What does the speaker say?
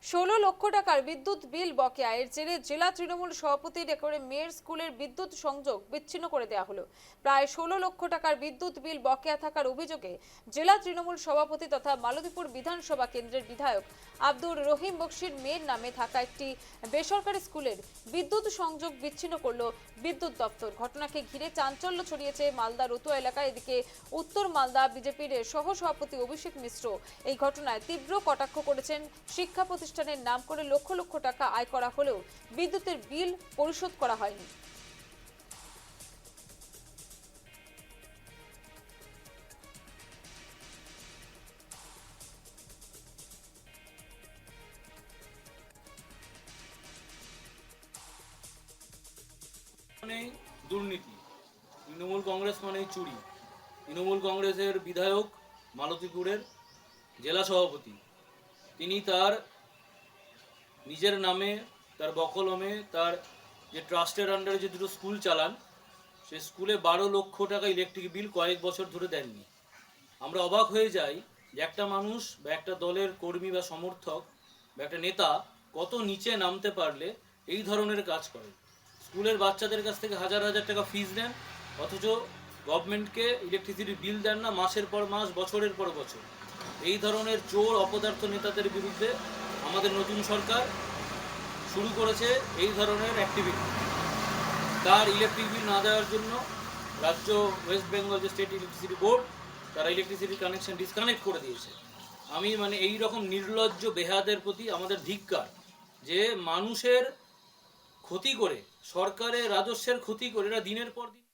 16 লক্ষ টাকার বিদ্যুৎ বিল বকেয়া এর জেরে জেলা তৃণমূল সভাপতির করে মেয়ের স্কুলের বিদ্যুৎ সংযোগ বিচ্ছিন্ন করে দেওয়া হলো। প্রায় 16 লক্ষ টাকার বিদ্যুৎ বিল বকেয়া থাকার অভিযোগে জেলা তৃণমূল সভাপতি তথা মালতীপুর বিধানসভা কেন্দ্রের বিধায়ক আব্দুর রহিম বক্সির মেয়ের নামে থাকা একটি বেসরকারি স্কুলের বিদ্যুৎ সংযোগ বিচ্ছিন্ন করল বিদ্যুৎ দপ্তর। ঘটনাকে ঘিরে চাঞ্চল্য ছড়িয়েছে মালদা রতুয়া এলাকায়। এদিকে উত্তর মালদা বিজেপির সহ সভাপতি অভিষেক মিশ্র এই ঘটনায় তীব্র কটাক্ষ করেছেন। শিক্ষা প্রতিষ্ঠানের নাম করে লক্ষ লক্ষ টাকা আয় করা হলেও বিদ্যুতের বিল পরিশোধ করা হয়নি। মানে দুর্নীতি, তৃণমূল কংগ্রেস মানে চুরি। তৃণমূল কংগ্রেসের বিধায়ক মালতীপুরের জেলা সভাপতি তিনি তার নিজের নামে, তার বকলমে, তার যে ট্রাস্টের আন্ডারে যে দুটো স্কুল চালান, সে স্কুলে 12 লক্ষ টাকা ইলেকট্রিক বিল কয়েক বছর ধরে দেননি। আমরা অবাক হয়ে যাই যে একটা মানুষ বা একটা দলের কর্মী বা সমর্থক বা একটা নেতা কত নিচে নামতে পারলে এই ধরনের কাজ করে। স্কুলের বাচ্চাদের কাছ থেকে হাজার হাজার টাকা ফিস নেন, অথচ গভর্নমেন্টকে ইলেকট্রিসিটির বিল দেন না মাসের পর মাস, বছরের পর বছর। এই ধরনের চোর অপদার্থ নেতাদের বিরুদ্ধে আমাদের নতুন সরকার শুরু করেছে এই ধরনের অ্যাক্টিভিটি। তার ইলেকট্রিক বিল না দেওয়ার জন্য রাজ্য ওয়েস্ট বেঙ্গল যে স্টেট ইলেকট্রিসিটি বোর্ড, তারা ইলেকট্রিসিটি কানেকশন ডিসকানেক্ট করে দিয়েছে। আমি এই রকম নির্লজ্জ বেহাদের প্রতি আমাদের ধিক্কার, যে মানুষের ক্ষতি করে, সরকারের রাজস্বের ক্ষতি করে এরা দিনের পর দিন